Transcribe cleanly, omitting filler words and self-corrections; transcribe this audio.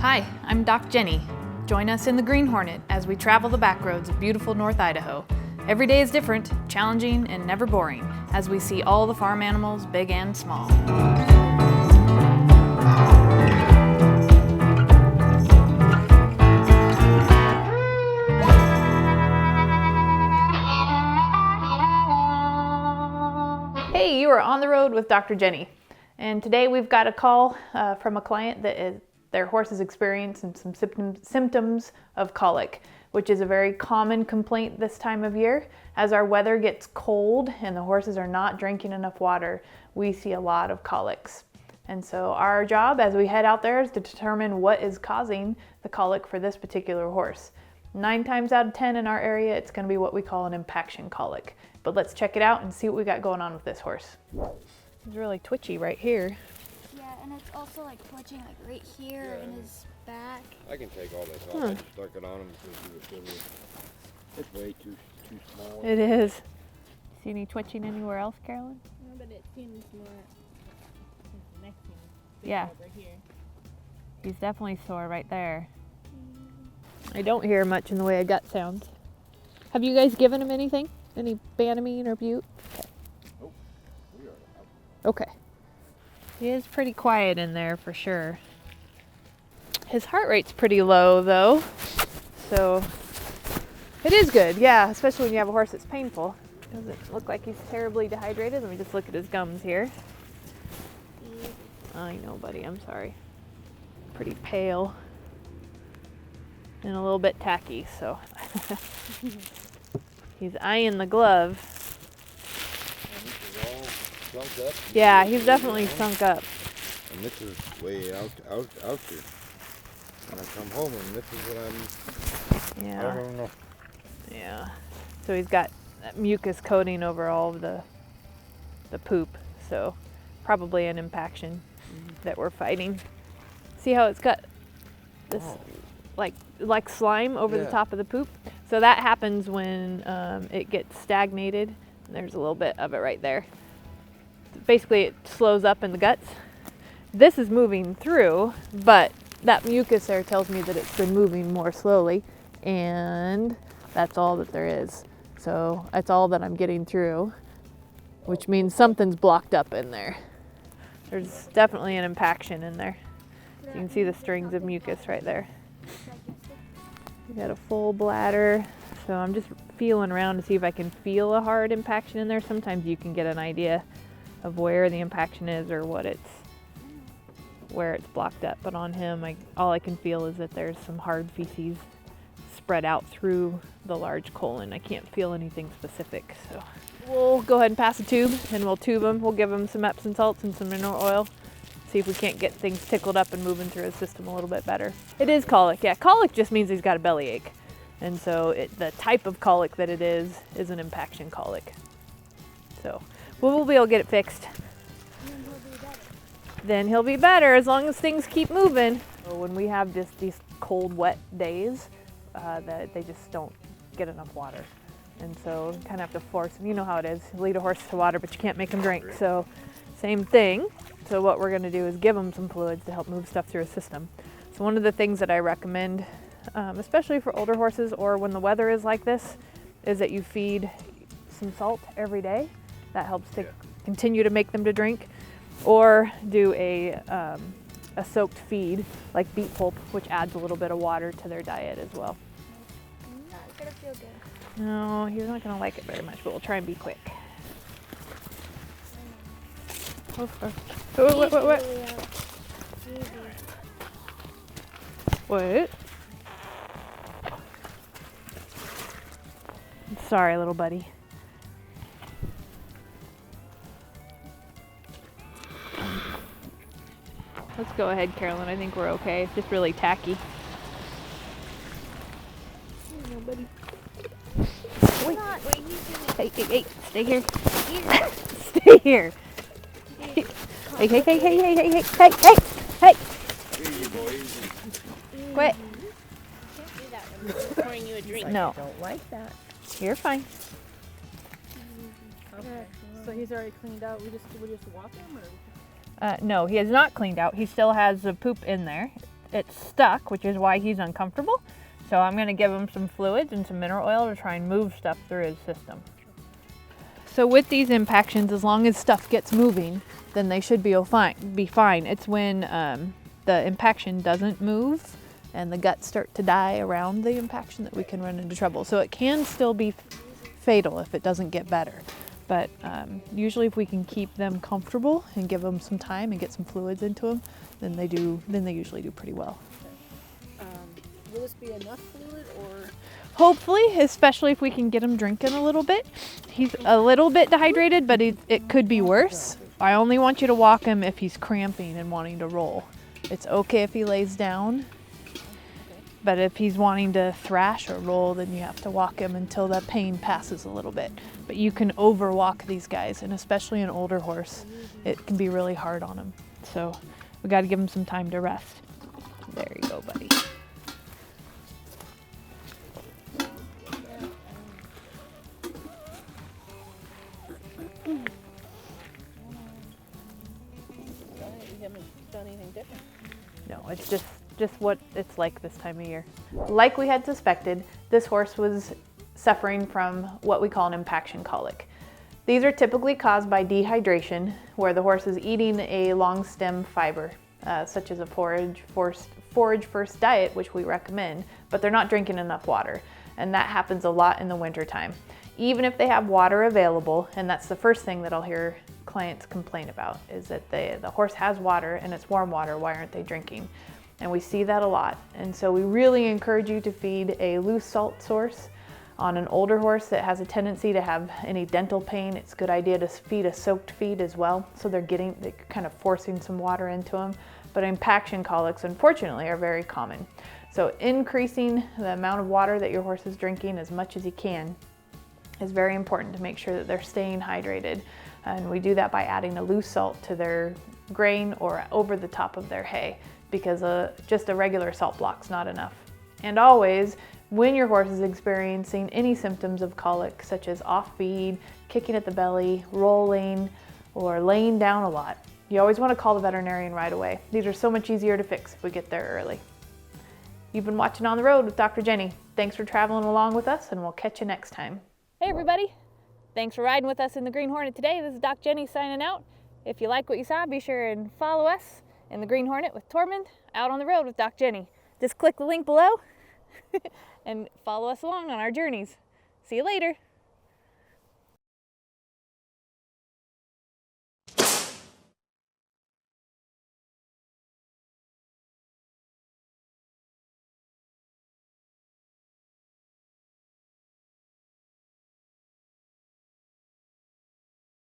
Hi, I'm Doc Jenni. Join us in the Green Hornet as we travel the back roads of beautiful North Idaho. Every day is different, challenging, and never boring as we see all the farm animals, big and small. Hey, you are on the road with Dr. Jenni. And today we've got a call from a client that their horse is experiencing some symptoms of colic, which is a very common complaint this time of year. As our weather gets cold and the horses are not drinking enough water, we see a lot of colics. And so our job as we head out there is to determine what is causing the colic for this particular horse. 9 times out of 10 in our area, it's going to be what we call an impaction colic. But let's check it out and see what we got going on with this horse. He's really twitchy right here. Yeah, and it's also like twitching like right here in his back. I can take all this off. I just stuck it on him because he was it's way too small. It is. See any twitching anywhere else, Carolyn? No, but it seems more next thing. Yeah. Over here. He's definitely sore right there. I don't hear much in the way of gut sounds. Have you guys given him anything? Any Banamine or Butte? Okay. Oh, we are out. Okay. He is pretty quiet in there for sure. His heart rate's pretty low though, so it is good, yeah, especially when you have a horse that's painful. Doesn't look like he's terribly dehydrated. Let me just look at his gums here. I know, buddy, I'm sorry. Pretty pale and a little bit tacky, so he's eyeing the glove. Sunk up. Yeah, he's definitely sunk up. And this is way out here. When I come home and this is what I don't know. Yeah. So he's got that mucus coating over all of the poop. So probably an impaction that we're fighting. See how it's got this like slime over the top of the poop? So that happens when it gets stagnated. There's a little bit of it right there. Basically it slows up in the guts. This is moving through, but that mucus there tells me that it's been moving more slowly, and that's all that there is. So that's all that I'm getting through, which means something's blocked up in there. There's definitely an impaction in there. You can see the strings of mucus right there. We got a full bladder, so I'm just feeling around to see if I can feel a hard impaction in there. Sometimes you can get an idea of where the impaction is or where it's blocked up. But on him, all I can feel is that there's some hard feces spread out through the large colon. I can't feel anything specific, so we'll go ahead and pass a tube and we'll tube him. We'll give him some Epsom salts and some mineral oil. See if we can't get things tickled up and moving through his system a little bit better. It is colic. Yeah, colic just means he's got a bellyache. And so the type of colic that it is an impaction colic. So we'll be able to get it fixed. Then he'll be better as long as things keep moving. So when we have these cold, wet days, they just don't get enough water. And so you kind of have to force, you know how it is, lead a horse to water, but you can't make him drink. So same thing. So what we're gonna do is give him some fluids to help move stuff through his system. So one of the things that I recommend, especially for older horses or when the weather is like this, is that you feed some salt every day. That helps to continue to make them to drink. Or do a soaked feed like beet pulp, which adds a little bit of water to their diet as well. Not gonna feel good. No, he's not gonna like it very much, but we'll try and be quick. What? What? Sorry, little buddy. Let's go ahead, Carolyn. I think we're okay. It's just really tacky. Nobody. Wait. Hey, stay here. Stay here. Hey. Quit. Can't do that when I'm pouring you a drink. No. I don't like that. You're fine. Okay. So he's already cleaned out. We just walk him, or? No, he has not cleaned out. He still has the poop in there. It's stuck, which is why he's uncomfortable. So I'm going to give him some fluids and some mineral oil to try and move stuff through his system. So with these impactions, as long as stuff gets moving, then they should be fine. It's when the impaction doesn't move and the guts start to die around the impaction that we can run into trouble. So it can still be fatal if it doesn't get better. But usually if we can keep them comfortable and give them some time and get some fluids into them, then they usually do pretty well. Will this be enough fluid, or? Hopefully, especially if we can get him drinking a little bit. He's a little bit dehydrated, but it could be worse. I only want you to walk him if he's cramping and wanting to roll. It's okay if he lays down, but if he's wanting to thrash or roll, then you have to walk him until the pain passes a little bit. But you can overwalk these guys, and especially an older horse, it can be really hard on him. So we got to give him some time to rest. There you go, buddy. You haven't done anything different. No, it's just what it's like this time of year. Like we had suspected, this horse was suffering from what we call an impaction colic. These are typically caused by dehydration, where the horse is eating a long stem fiber, such as a forage first diet, which we recommend, but they're not drinking enough water. And that happens a lot in the wintertime. Even if they have water available, and that's the first thing that I'll hear clients complain about, is that the horse has water and it's warm water, why aren't they drinking? And we see that a lot. And so we really encourage you to feed a loose salt source. On an older horse that has a tendency to have any dental pain, it's a good idea to feed a soaked feed as well, so they're kind of forcing some water into them. But impaction colics, unfortunately, are very common. So increasing the amount of water that your horse is drinking as much as he can is very important to make sure that they're staying hydrated. And we do that by adding a loose salt to their grain or over the top of their hay, because just a regular salt block's not enough. And always, when your horse is experiencing any symptoms of colic, such as off feed, kicking at the belly, rolling, or laying down a lot, you always want to call the veterinarian right away. These are so much easier to fix if we get there early. You've been watching On the Road with Dr. Jenni. Thanks for traveling along with us, and we'll catch you next time. Hey everybody, thanks for riding with us in the Green Hornet today. This is Doc Jenni signing out. If you like what you saw, be sure and follow us in the Green Hornet with Tormund, out on the road with Doc Jenni. Just click the link below and follow us along on our journeys. See you later.